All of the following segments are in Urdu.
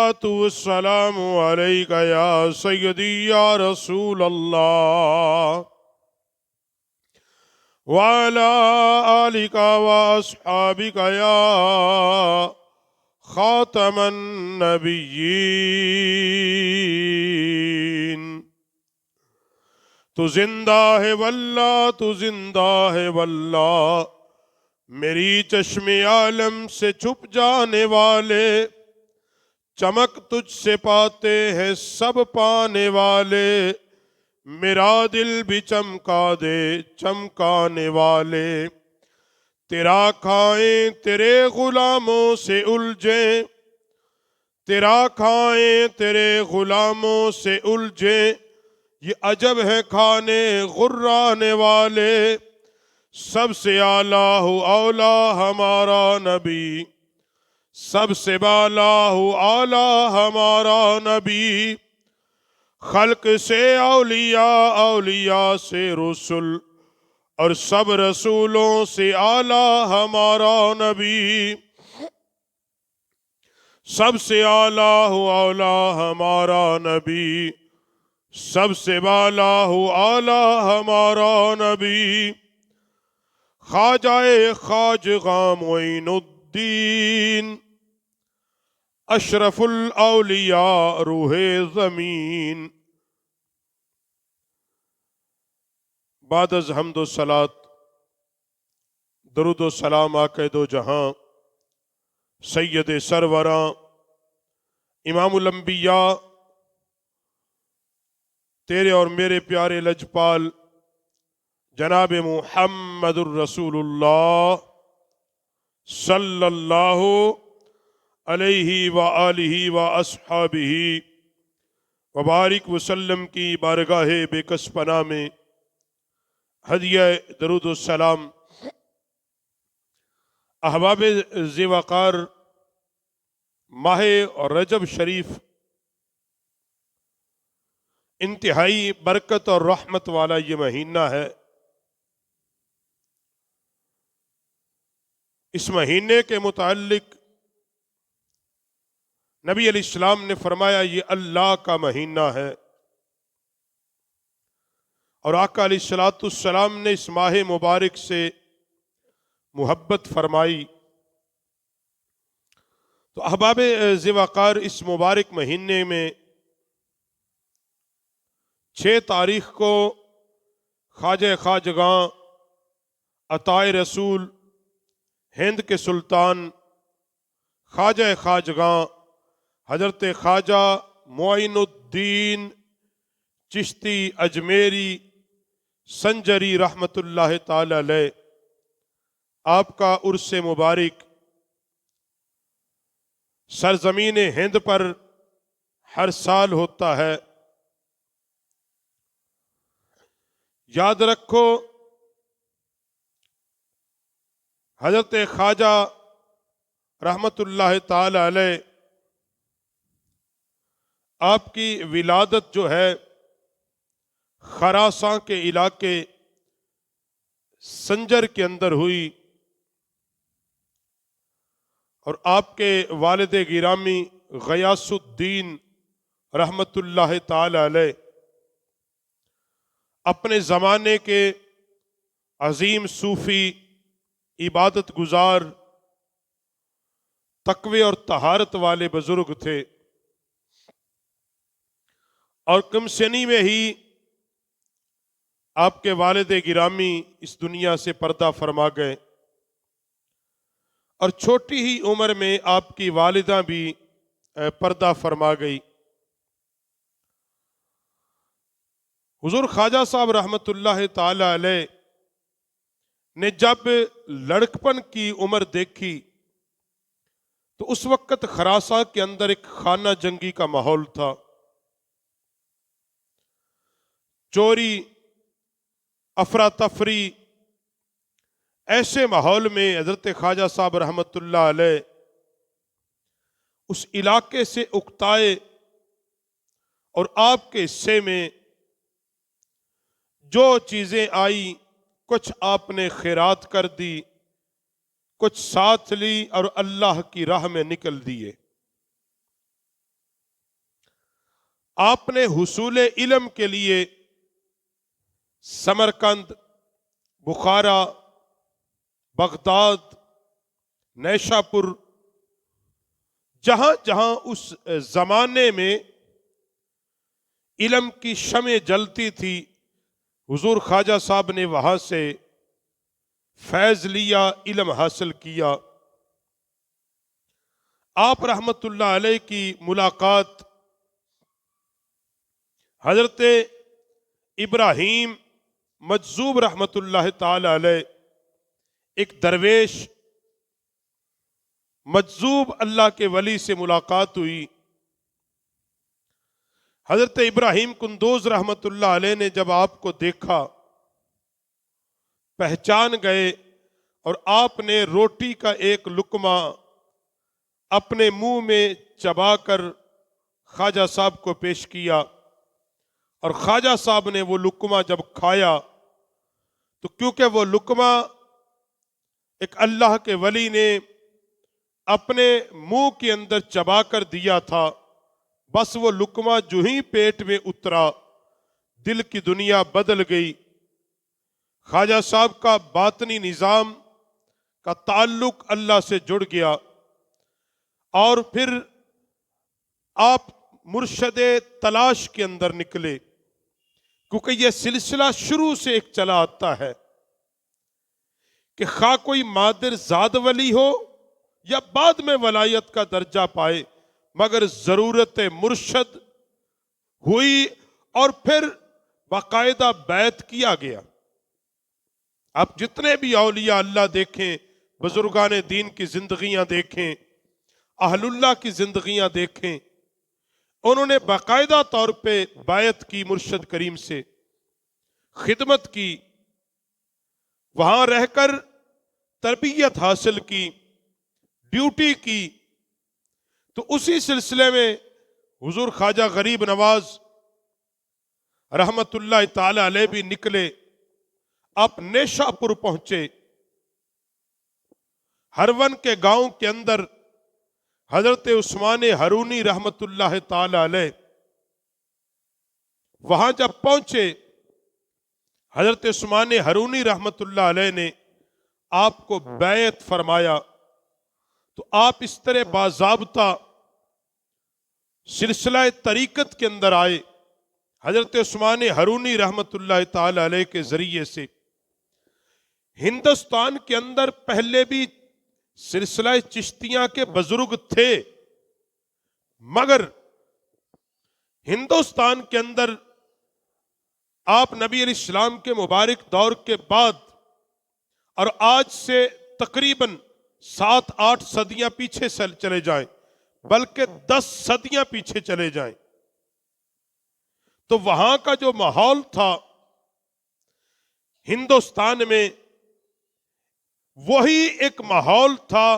الصلاة والسلام عليك يا سيدي يا رسول الله وعلى آلك وأصحابك يا خاتم النبيين. تو زندہ ہے واللہ، تو زندہ ہے واللہ، میری چشم عالم سے چھپ جانے والے، چمک تجھ سے پاتے ہیں سب پانے والے، میرا دل بھی چمکا دے چمکانے والے، تیرا کھائیں تیرے غلاموں سے الجھیں، تیرا کھائیں تیرے غلاموں سے الجھیں، یہ عجب ہے کھانے غرانے والے، سب سے اعلیٰ اولا ہمارا نبی، سب سے بالا اعلیٰ ہمارا نبی، خلق سے اولیاء، اولیاء سے رسول، اور سب رسولوں سے اعلیٰ ہمارا نبی، سب سے اعلیٰ اولا ہمارا نبی، سب سے بالا اعلیٰ ہمارا نبی، خواجہ خواجہ معین الدین، اشرف الاولیاء روح زمین۔ بعد از حمد و صلات، درود و سلام آقا دو جہاں، سید سروراں، امام الانبیاء، تیرے اور میرے پیارے لجپال جناب محمد الرسول اللہ صلی اللہ علیہ وآلہ واصحابہ وبارک وسلم کی بارگاہ بے کس پناہ میں ہدیہ درود السلام احباب ذی وقار، ماہ رجب شریف انتہائی برکت اور رحمت والا یہ مہینہ ہے۔ اس مہینے کے متعلق نبی علیہ السلام نے فرمایا یہ اللہ کا مہینہ ہے، اور آقا علیہ السلام نے اس ماہ مبارک سے محبت فرمائی۔ تو احباب ذی وقار، اس مبارک مہینے میں 6 تاریخ کو خواجہ خواجگاں عطائے رسول ہند کے سلطان خواجہ خواجگاں حضرت خواجہ معین الدین چشتی اجمیری سنجری رحمت اللہ تعالی علیہ، آپ کا عرس مبارک سرزمین ہند پر ہر سال ہوتا ہے۔ یاد رکھو، حضرت خواجہ رحمت اللہ تعالی علیہ، آپ کی ولادت جو ہے خراساں کے علاقے سنجر کے اندر ہوئی، اور آپ کے والد گرامی غیاث الدین رحمت اللہ تعالی علیہ اپنے زمانے کے عظیم صوفی، عبادت گزار، تقوی اور طہارت والے بزرگ تھے، اور کم سنی میں ہی آپ کے والد گرامی اس دنیا سے پردہ فرما گئے، اور چھوٹی ہی عمر میں آپ کی والدہ بھی پردہ فرما گئی۔ حضور خواجہ صاحب رحمت اللہ تعالی علیہ نے جب لڑکپن کی عمر دیکھی تو اس وقت خراساں کے اندر ایک خانہ جنگی کا ماحول تھا، چوری، افراتفری، ایسے ماحول میں حضرت خواجہ صاحب رحمت اللہ علیہ اس علاقے سے اکتائے، اور آپ کے حصے میں جو چیزیں آئی کچھ آپ نے خیرات کر دی، کچھ ساتھ لی اور اللہ کی راہ میں نکل دیے۔ آپ نے حصول علم کے لیے سمرقند، بخارا، بغداد، نیشاپور، جہاں جہاں اس زمانے میں علم کی شمع جلتی تھی، حضور خواجہ صاحب نے وہاں سے فیض لیا، علم حاصل کیا۔ آپ رحمت اللہ علیہ کی ملاقات حضرت ابراہیم مجذوب رحمت اللہ تعالی علیہ، ایک درویش مجذوب اللہ کے ولی سے ملاقات ہوئی۔ حضرت ابراہیم کندوز رحمت اللہ علیہ نے جب آپ کو دیکھا، پہچان گئے، اور آپ نے روٹی کا ایک لقمہ اپنے منہ میں چبا کر خواجہ صاحب کو پیش کیا، اور خواجہ صاحب نے وہ لقمہ جب کھایا تو کیونکہ وہ لقمہ ایک اللہ کے ولی نے اپنے منہ کے اندر چبا کر دیا تھا، بس وہ لقمہ جو ہی پیٹ میں اترا، دل کی دنیا بدل گئی۔ خواجہ صاحب کا باطنی نظام کا تعلق اللہ سے جڑ گیا، اور پھر آپ مرشد تلاش کے اندر نکلے، کیونکہ یہ سلسلہ شروع سے ایک چلا آتا ہے کہ خواہ کوئی مادر زاد ولی ہو یا بعد میں ولایت کا درجہ پائے، مگر ضرورت مرشد ہوئی، اور پھر باقاعدہ بیعت کیا گیا۔ آپ جتنے بھی اولیاء اللہ دیکھیں، بزرگان دین کی زندگیاں دیکھیں، اہل اللہ کی زندگیاں دیکھیں، انہوں نے باقاعدہ طور پہ بیعت کی، مرشد کریم سے خدمت کی، وہاں رہ کر تربیت حاصل کی، ڈیوٹی کی۔ تو اسی سلسلے میں حضور خواجہ غریب نواز رحمت اللہ تعالی علیہ بھی نکلے، آپ نیشاپور پہنچے۔ ہرون کے گاؤں کے اندر حضرت عثمان ہرونی رحمت اللہ تعالی علیہ وہاں جب پہنچے، حضرت عثمان ہرونی رحمت اللہ علیہ نے آپ کو بیعت فرمایا، تو آپ اس طرح باضابطہ سلسلہ طریقت کے اندر آئے، حضرت عثمان ہرونی رحمت اللہ تعالی علیہ کے ذریعے سے۔ ہندوستان کے اندر پہلے بھی سلسلہ چشتیاں کے بزرگ تھے، مگر ہندوستان کے اندر آپ نبی علیہ السلام کے مبارک دور کے بعد، اور آج سے تقریباً 7-8 صدیاں پیچھے چلے جائیں، بلکہ 10 صدیاں پیچھے چلے جائیں، تو وہاں کا جو ماحول تھا ہندوستان میں، وہی ایک ماحول تھا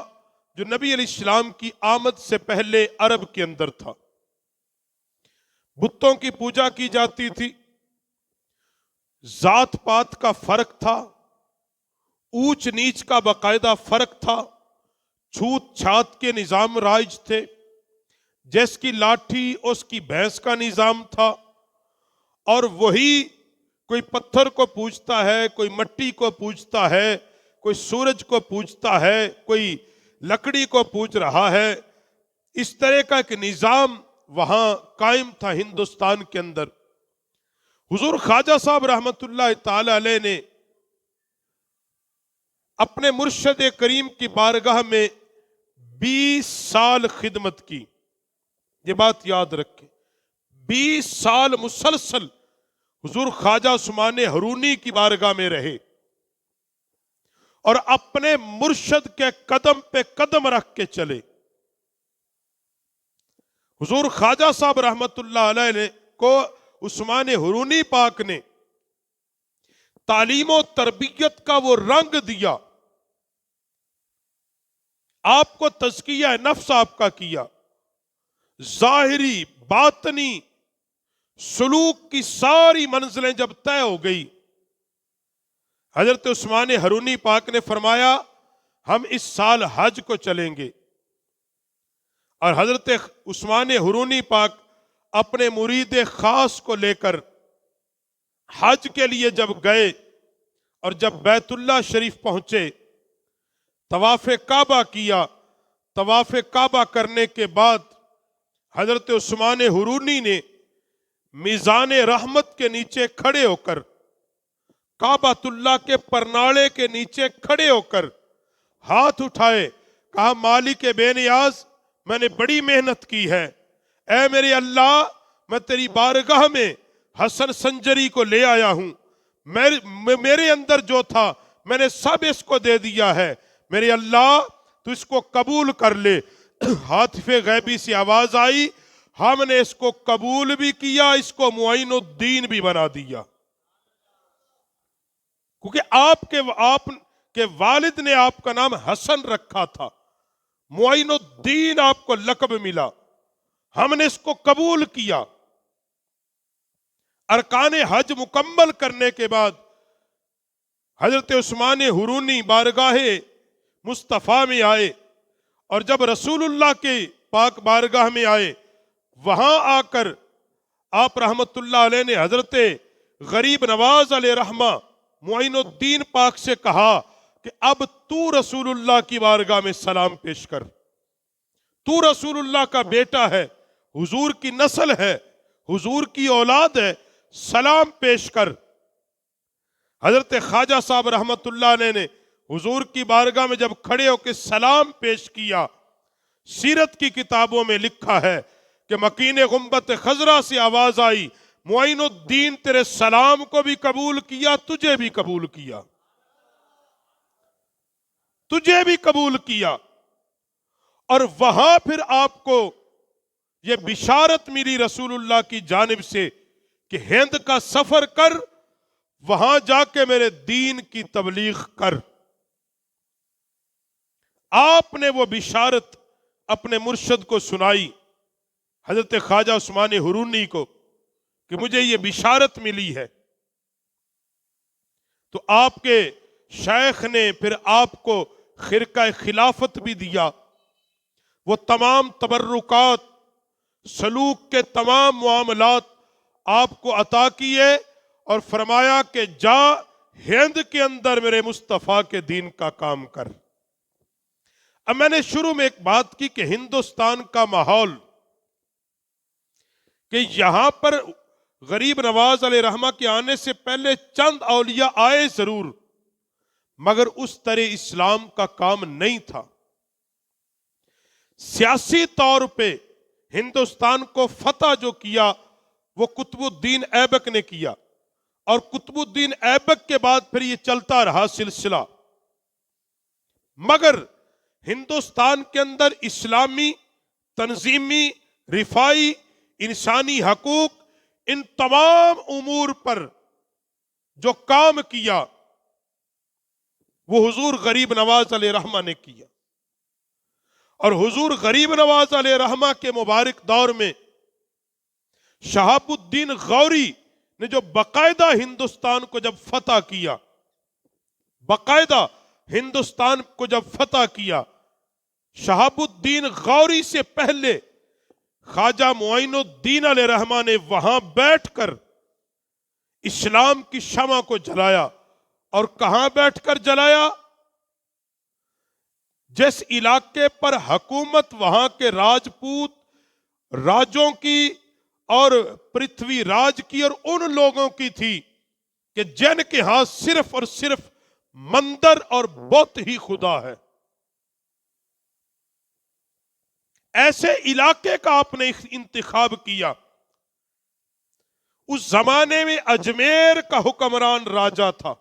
جو نبی علیہ السلام کی آمد سے پہلے عرب کے اندر تھا۔ بتوں کی پوجا کی جاتی تھی، ذات پات کا فرق تھا، اونچ نیچ کا باقاعدہ فرق تھا، چھوت چھات کے نظام رائج تھے، جس کی لاٹھی اس کی بھینس کا نظام تھا، اور وہی کوئی پتھر کو پوجتا ہے، کوئی مٹی کو پوجتا ہے، کوئی سورج کو پوجتا ہے، کوئی لکڑی کو پوج رہا ہے۔ اس طرح کا ایک نظام وہاں قائم تھا ہندوستان کے اندر۔ حضور خواجہ صاحب رحمت اللہ تعالی علیہ نے اپنے مرشد کریم کی بارگاہ میں 20 سال خدمت کی، یہ بات یاد رکھیں، 20 سال مسلسل حضور خواجہ عثمان ہرونی کی بارگاہ میں رہے، اور اپنے مرشد کے قدم پہ قدم رکھ کے چلے۔ حضور خواجہ صاحب رحمت اللہ علیہ کو عثمان ہرونی پاک نے تعلیم و تربیت کا وہ رنگ دیا، آپ کو تزکیہ نفس آپ کا کیا، ظاہری باطنی سلوک کی ساری منزلیں جب طے ہو گئی، حضرت عثمان ہرونی پاک نے فرمایا ہم اس سال حج کو چلیں گے، اور حضرت عثمان ہرونی پاک اپنے مرید خاص کو لے کر حج کے لیے جب گئے اور جب بیت اللہ شریف پہنچے، طواف کعبہ کیا، طواف کعبہ کرنے کے بعد حضرت عثمان حرونی نے میزان رحمت کے نیچے کھڑے ہو کر، کعبۃ اللہ کے پرناڑے کے نیچے کھڑے ہو کر ہاتھ اٹھائے، کہا مالک بے نیاز، میں نے بڑی محنت کی ہے، اے میرے اللہ میں تیری بارگاہ میں حسن سنجری کو لے آیا ہوں، میرے اندر جو تھا میں نے سب اس کو دے دیا ہے، میرے اللہ تو اس کو قبول کر لے۔ ہاتف غیبی سے آواز آئی، ہم نے اس کو قبول بھی کیا، اس کو معین الدین بھی بنا دیا، کیونکہ آپ کے والد نے آپ کا نام حسن رکھا تھا، معین الدین آپ کو لقب ملا، ہم نے اس کو قبول کیا۔ ارکان حج مکمل کرنے کے بعد حضرت عثمان حرونی بارگاہ مصطفیٰ میں آئے، اور جب رسول اللہ کے پاک بارگاہ میں آئے، وہاں آ کر آپ رحمت اللہ علیہ نے حضرت غریب نواز علیہ رحمہ معین الدین پاک سے کہا کہ اب تو رسول اللہ کی بارگاہ میں سلام پیش کر، تو رسول اللہ کا بیٹا ہے، حضور کی نسل ہے، حضور کی اولاد ہے، سلام پیش کر۔ حضرت خواجہ صاحب رحمت اللہ علیہ نے حضور کی بارگاہ میں جب کھڑے ہو کے سلام پیش کیا، سیرت کی کتابوں میں لکھا ہے کہ مکین غنبت خضرا سے آواز آئی، معین الدین تیرے سلام کو بھی قبول کیا، تجھے بھی قبول کیا، تجھے بھی قبول کیا۔ اور وہاں پھر آپ کو یہ بشارت ملی رسول اللہ کی جانب سے کہ ہند کا سفر کر، وہاں جا کے میرے دین کی تبلیغ کر۔ آپ نے وہ بشارت اپنے مرشد کو سنائی، حضرت خواجہ عثمان حرونی کو، کہ مجھے یہ بشارت ملی ہے۔ تو آپ کے شیخ نے پھر آپ کو خرقہ خلافت بھی دیا، وہ تمام تبرکات، سلوک کے تمام معاملات آپ کو عطا کیے، اور فرمایا کہ جا ہند کے اندر میرے مصطفیٰ کے دین کا کام کر۔ اب میں نے شروع میں ایک بات کی کہ ہندوستان کا ماحول، کہ یہاں پر غریب نواز علیہ رحمہ کے آنے سے پہلے چند اولیاء آئے ضرور، مگر اس طرح اسلام کا کام نہیں تھا۔ سیاسی طور پہ ہندوستان کو فتح جو کیا وہ قطب الدین ایبک نے کیا، اور قطب الدین ایبک کے بعد پھر یہ چلتا رہا سلسلہ، مگر ہندوستان کے اندر اسلامی، تنظیمی، رفائی، انسانی حقوق، ان تمام امور پر جو کام کیا وہ حضور غریب نواز علیہ رحمہ نے کیا۔ اور حضور غریب نواز علیہ رحمہ کے مبارک دور میں شہاب الدین غوری نے جو باقاعدہ ہندوستان کو جب فتح کیا، باقاعدہ ہندوستان کو جب فتح کیا، شہاب الدین غوری سے پہلے خواجہ معین الدین علیہ رحمہ نے وہاں بیٹھ کر اسلام کی شمع کو جلایا۔ اور کہاں بیٹھ کر جلایا؟ جس علاقے پر حکومت وہاں کے راجپوت راجوں کی اور پرتھوی راج کی اور ان لوگوں کی تھی کہ جن کے ہاں صرف اور صرف مندر اور بت ہی خدا ہے، ایسے علاقے کا آپ نے انتخاب کیا۔ اس زمانے میں اجمیر کا حکمران راجہ تھا،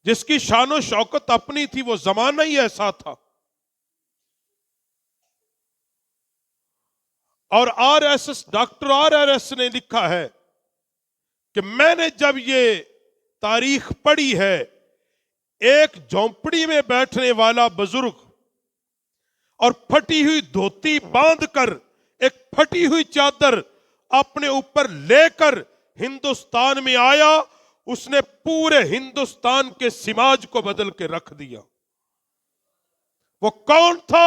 جس کی شان و شوکت اپنی تھی، وہ زمانہ ہی ایسا تھا۔ اور ڈاکٹر آر ایس ایس نے لکھا ہے کہ میں نے جب یہ تاریخ پڑھی ہے، ایک جھونپڑی میں بیٹھنے والا بزرگ اور پھٹی ہوئی دھوتی باندھ کر، ایک پھٹی ہوئی چادر اپنے اوپر لے کر ہندوستان میں آیا، اس نے پورے ہندوستان کے سماج کو بدل کے رکھ دیا۔ وہ کون تھا؟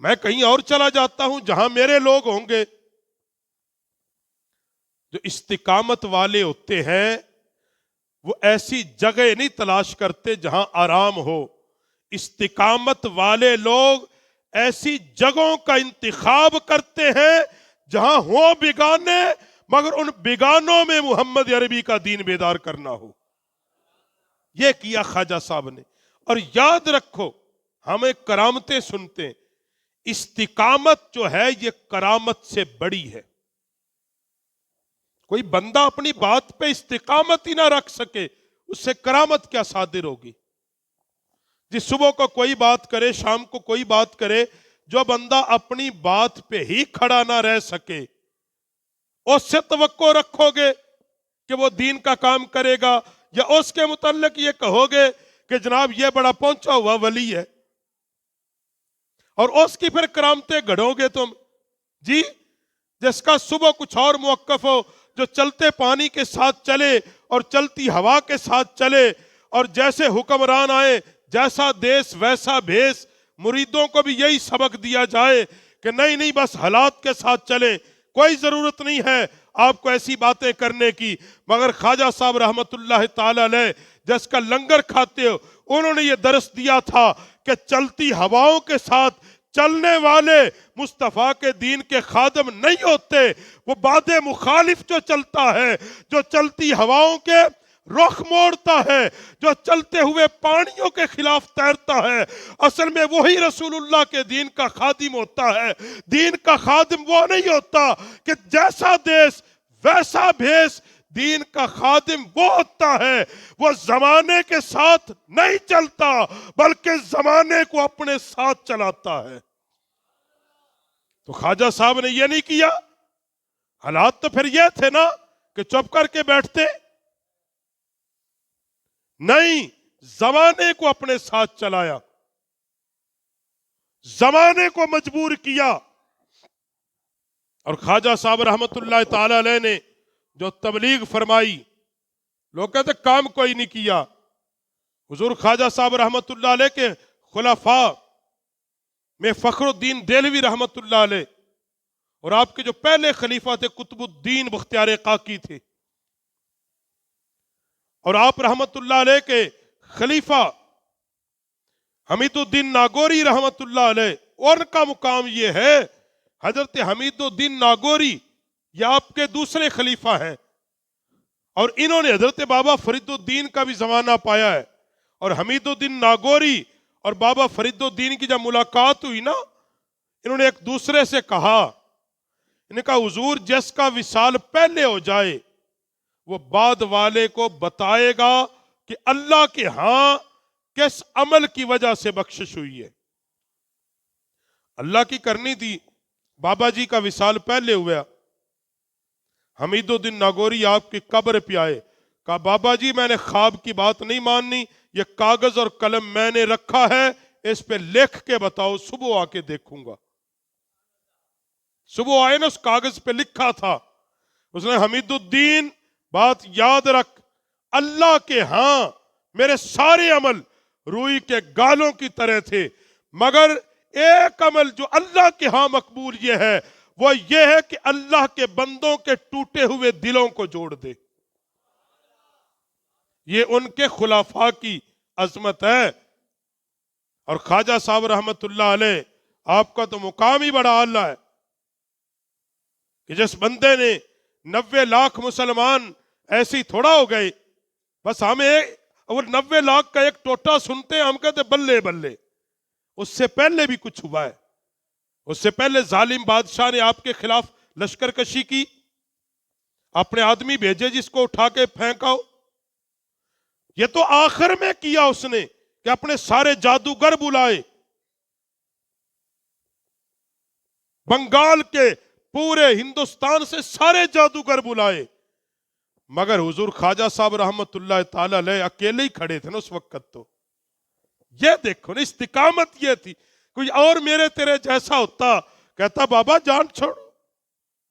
میں کہیں اور چلا جاتا ہوں جہاں میرے لوگ ہوں گے۔ جو استقامت والے ہوتے ہیں وہ ایسی جگہ نہیں تلاش کرتے جہاں آرام ہو۔ استقامت والے لوگ ایسی جگہوں کا انتخاب کرتے ہیں جہاں ہو بیگانے، مگر ان بیگانوں میں محمد عربی کا دین بیدار کرنا ہو۔ یہ کیا خواجہ صاحب نے۔ اور یاد رکھو، ہم ایک کرامتیں سنتے ہیں، استقامت جو ہے یہ کرامت سے بڑی ہے۔ کوئی بندہ اپنی بات پہ استقامت ہی نہ رکھ سکے، اس سے کرامت کیا صادر ہوگی؟ جس صبح کو کوئی بات کرے، شام کو کوئی بات کرے، جو بندہ اپنی بات پہ ہی کھڑا نہ رہ سکے، اس سے توقع رکھو گے کہ وہ دین کا کام کرے گا، یا اس کے متعلق یہ کہو گے کہ جناب یہ بڑا پہنچا ہوا ولی ہے، اور اس کی پھر کرامتیں گھڑو گے تم؟ جی، جس کا صبح کچھ اور موقف ہو، جو چلتے پانی کے ساتھ چلے اور چلتی ہوا کے ساتھ چلے، اور جیسے حکمران آئے جیسا دیس ویسا بھیس، مریدوں کو بھی یہی سبق دیا جائے کہ نہیں بس حالات کے ساتھ چلیں، کوئی ضرورت نہیں ہے آپ کو ایسی باتیں کرنے کی۔ مگر خواجہ صاحب رحمت اللہ تعالی علیہ جس کا لنگر کھاتے ہو، انہوں نے یہ درس دیا تھا کہ چلتی ہواؤں کے ساتھ چلنے والے مصطفیٰ کے دین کے خادم نہیں ہوتے، وہ باد مخالف جو چلتا ہے، جو چلتی ہواؤں کے رخ موڑتا ہے، جو چلتے ہوئے پانیوں کے خلاف تیرتا ہے، اصل میں وہی رسول اللہ کے دین کا خادم ہوتا ہے۔ دین کا خادم وہ نہیں ہوتا کہ جیسا دیس ویسا بھیس، دین کا خادم وہ ہوتا ہے وہ زمانے کے ساتھ نہیں چلتا بلکہ زمانے کو اپنے ساتھ چلاتا ہے۔ تو خواجہ صاحب نے یہ نہیں کیا۔ حالات تو پھر یہ تھے نا کہ چپ کر کے بیٹھتے، نہیں، زمانے کو اپنے ساتھ چلایا، زمانے کو مجبور کیا۔ اور خواجہ صاحب رحمت اللہ تعالی علیہ نے جو تبلیغ فرمائی، لوگ کہتے کام کوئی نہیں کیا۔ حضور خواجہ صاحب رحمت اللہ علیہ کے خلفاء میں فخر الدین دہلوی رحمت اللہ علیہ، اور آپ کے جو پہلے خلیفہ تھے قطب الدین بختیار کاکی تھے، اور آپ رحمت اللہ علیہ کے خلیفہ حمید الدین ناگوری رحمت اللہ علیہ، اور ان کا مقام یہ ہے، حضرت حمید الدین ناگوری یہ آپ کے دوسرے خلیفہ ہیں، اور انہوں نے حضرت بابا فرید الدین کا بھی زمانہ پایا ہے۔ اور حمید الدین ناگوری اور بابا فرید الدین کی جب ملاقات ہوئی نا، انہوں نے ایک دوسرے سے کہا، انہوں نے کہا حضور جس کا وصال پہلے ہو جائے وہ بعد والے کو بتائے گا کہ اللہ کے ہاں کس عمل کی وجہ سے بخشش ہوئی ہے۔ اللہ کی کرنی تھی، بابا جی کا وصال پہلے ہوا، حمید الدین ناگوری آپ کی قبر پہ آئے، کہا بابا جی میں نے خواب کی بات نہیں ماننی، یہ کاغذ اور قلم میں نے رکھا ہے، اس پہ لکھ کے بتاؤ، صبح آ کے دیکھوں گا۔ صبح آئے نا، اس کاغذ پہ لکھا تھا، اس نے حمید الدین بات یاد رکھ، اللہ کے ہاں میرے سارے عمل روئی کے گالوں کی طرح تھے، مگر ایک عمل جو اللہ کے ہاں مقبول یہ ہے، وہ یہ ہے کہ اللہ کے بندوں کے ٹوٹے ہوئے دلوں کو جوڑ دے۔ یہ ان کے خلفاء کی عظمت ہے۔ اور خواجہ صاحب رحمت اللہ علیہ، آپ کا تو مقام ہی بڑا اعلیٰ ہے کہ جس بندے نے 90 لاکھ مسلمان ایسے ہی تھوڑا ہو گئے، بس ہمیں اور 90 لاکھ کا ایک ٹوٹا سنتے ہیں ہم کہتے بلے بلے، اس سے پہلے بھی کچھ ہوا ہے۔ اس سے پہلے ظالم بادشاہ نے آپ کے خلاف لشکر کشی کی، اپنے آدمی بھیجے جس کو اٹھا کے پھینکاؤ۔ یہ تو آخر میں کیا اس نے کہ اپنے سارے جادوگر بلائے، بنگال کے پورے ہندوستان سے سارے جادوگر بلائے، مگر حضور خواجہ صاحب رحمت اللہ تعالی علیہ اکیلے ہی کھڑے تھے نا اس وقت۔ تو یہ دیکھو نا، استقامت یہ تھی۔ کوئی اور میرے تیرے جیسا ہوتا، کہتا بابا جان چھوڑ،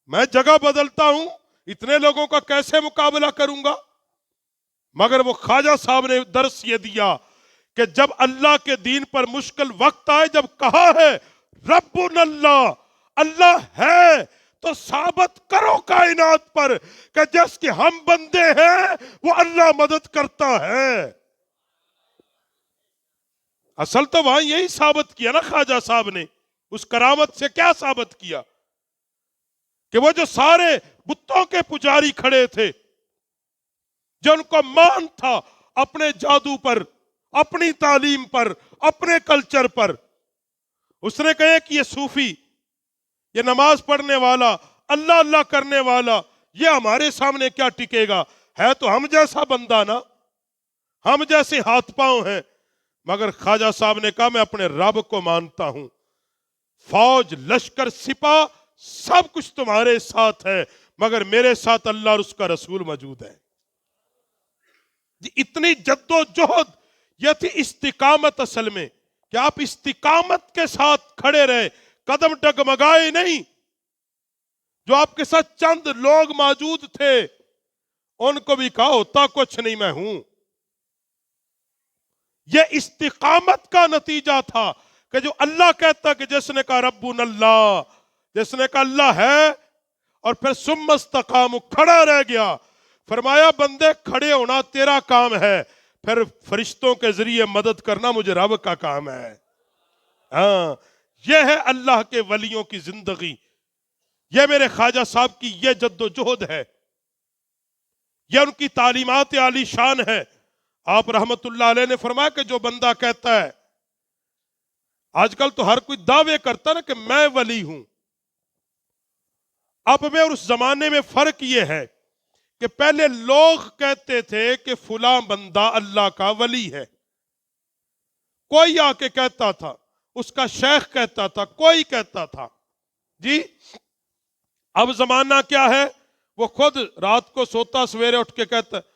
میں جگہ بدلتا ہوں، اتنے لوگوں کا کیسے مقابلہ کروں گا؟ مگر وہ خواجہ صاحب نے درس یہ دیا کہ جب اللہ کے دین پر مشکل وقت آئے، جب کہا ہے ربن اللہ، اللہ ہے تو ثابت کرو کائنات پر کہ جس کے ہم بندے ہیں وہ اللہ مدد کرتا ہے۔ اصل تو وہاں یہی ثابت کیا نا خواجہ صاحب نے، اس کرامت سے کیا ثابت کیا کہ وہ جو سارے بتوں کے پجاری کھڑے تھے، جو ان کو مان تھا اپنے جادو پر، اپنی تعلیم پر، اپنے کلچر پر، اس نے کہے کہ یہ صوفی، یہ نماز پڑھنے والا، اللہ اللہ کرنے والا، یہ ہمارے سامنے کیا ٹکے گا؟ ہے تو ہم جیسا بندہ نا، ہم جیسے ہاتھ پاؤں ہیں۔ مگر خواجہ صاحب نے کہا میں اپنے رب کو مانتا ہوں، فوج، لشکر، سپاہ سب کچھ تمہارے ساتھ ہے، مگر میرے ساتھ اللہ اور اس کا رسول موجود ہے۔ اتنی جد و جہد، یہ تھی استقامت اصل میں، کہ آپ استقامت کے ساتھ کھڑے رہے، قدم ڈگمگائے نہیں۔ جو آپ کے ساتھ چند لوگ موجود تھے ان کو بھی کہا ہوتا کچھ نہیں، میں ہوں۔ یہ استقامت کا نتیجہ تھا کہ جو اللہ کہتا کہ جس نے کہا ربنا اللہ، جس نے کہا اللہ ہے، اور پھر ثم استقام، کھڑا رہ گیا۔ فرمایا بندے کھڑے ہونا تیرا کام ہے، پھر فرشتوں کے ذریعے مدد کرنا مجھے رب کا کام ہے۔ ہاں، یہ ہے اللہ کے ولیوں کی زندگی، یہ میرے خواجہ صاحب کی یہ جد و جہد ہے، یہ ان کی تعلیمات عالی شان ہے۔ آپ رحمت اللہ علیہ نے فرمایا کہ جو بندہ کہتا ہے، آج کل تو ہر کوئی دعوے کرتا نا کہ میں ولی ہوں، اب میں اور اس زمانے میں فرق یہ ہے کہ پہلے لوگ کہتے تھے کہ فلاں بندہ اللہ کا ولی ہے، کوئی آ کے کہتا تھا، اس کا شیخ کہتا تھا، کوئی کہتا تھا جی۔ اب زمانہ کیا ہے، وہ خود رات کو سوتا سویرے اٹھ کے کہتا ہے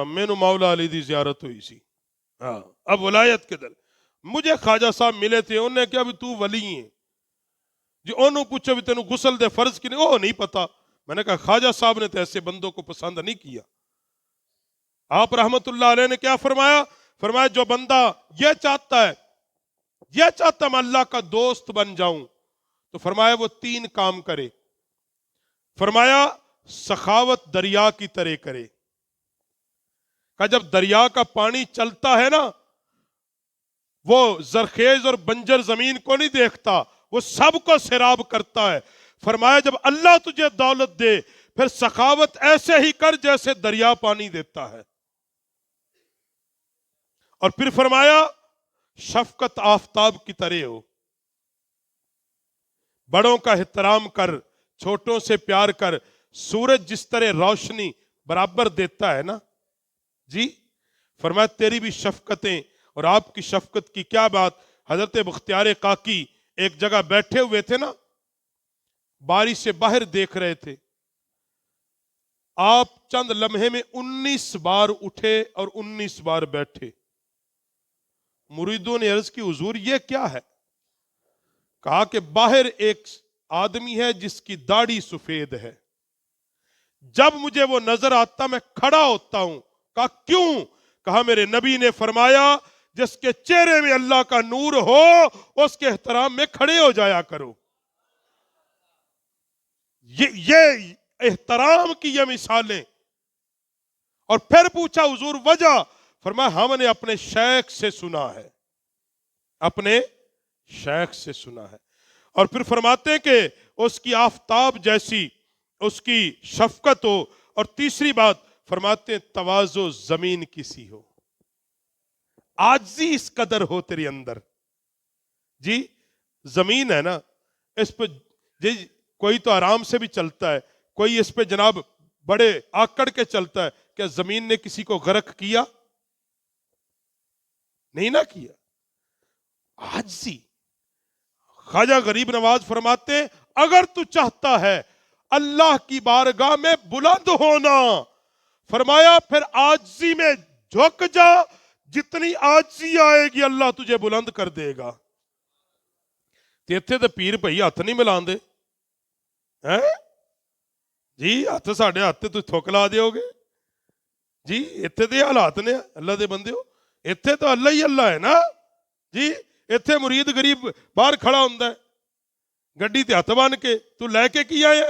مینو مولا علی دی زیارت ہوئی سی، ہاں اب ولایت کے دل۔ مجھے خواجہ صاحب ملے تھے، انہوں نے کہا بھی تو ولی ہے جی، انہوں پوچھو بھی تینوں غسل دے فرض کی نہیں، وہ نہیں پتا۔ میں نے کہا خواجہ صاحب نے تو ایسے بندوں کو پسند نہیں کیا۔ آپ رحمت اللہ علیہ نے کیا فرمایا؟ فرمایا جو بندہ یہ چاہتا ہے، یہ چاہتا میں اللہ کا دوست بن جاؤں، تو فرمایا وہ 3 کام کرے۔ فرمایا سخاوت دریا کی طرح کرے، کہ جب دریا کا پانی چلتا ہے نا، وہ زرخیز اور بنجر زمین کو نہیں دیکھتا، وہ سب کو سیراب کرتا ہے۔ فرمایا جب اللہ تجھے دولت دے، پھر سخاوت ایسے ہی کر جیسے دریا پانی دیتا ہے۔ اور پھر فرمایا شفقت آفتاب کی طرح ہو، بڑوں کا احترام کر، چھوٹوں سے پیار کر۔ سورج جس طرح روشنی برابر دیتا ہے نا جی، فرمایا تیری بھی شفقتیں، اور آپ کی شفقت کی کیا بات۔ حضرت بختیار کاکی ایک جگہ بیٹھے ہوئے تھے نا، باری سے باہر دیکھ رہے تھے، آپ چند لمحے میں 19 بار اٹھے اور 19 بار بیٹھے۔ مریدوں نے عرض کی حضور یہ کیا ہے؟ کہا کہ باہر ایک آدمی ہے جس کی داڑھی سفید ہے، جب مجھے وہ نظر آتا میں کھڑا ہوتا ہوں۔ کہا کیوں؟ کہا میرے نبی نے فرمایا جس کے چہرے میں اللہ کا نور ہو اس کے احترام میں کھڑے ہو جایا کرو۔ یہ احترام کی یہ مثالیں۔ اور پھر پوچھا حضور وجہ؟ فرمایا ہم نے اپنے شیخ سے سنا ہے، اپنے شیخ سے سنا ہے۔ اور پھر فرماتے ہیں کہ اس کی آفتاب جیسی اس کی شفقت ہو، اور تیسری بات فرماتے ہیں تواضع زمین کی سی ہو، عاجزی اس قدر ہو تیرے اندر جی۔ زمین ہے نا، اس پہ جی کوئی تو آرام سے بھی چلتا ہے، کوئی اس پہ جناب بڑے آکڑ کے چلتا ہے۔ کیا زمین نے کسی کو غرق کیا؟ نہیں نہ کیا۔ عاجزی۔ خواجہ غریب نواز فرماتے ہیں اگر تو چاہتا ہے اللہ کی بارگاہ میں بلند ہونا، فرمایا پھر عاجزی میں جھک جا، جتنی عاجزی آئے گی اللہ تجھے بلند کر دے گا۔ تیتھے تے پیر بھائی ہاتھ نہیں ملان دے جی، ہاتھ ساڑھے ہاتھ تو تھوکلا دے ہوگے جی، اتھے دے حالات نے اللہ دے بندے ہو، اتھے تو اللہ ہی اللہ ہے نا جی۔ ਇੱਥੇ ਮੁਰੀਦ ਗਰੀਬ ਬਾਹਰ ਖੜਾ ਹੁੰਦਾ ਹੈ, ਗੱਡੀ ਤੇ ਹੱਥ ਬੰਨ ਕੇ, ਤੂੰ ਲੈ ਕੇ ਕੀ ਆਇਆ?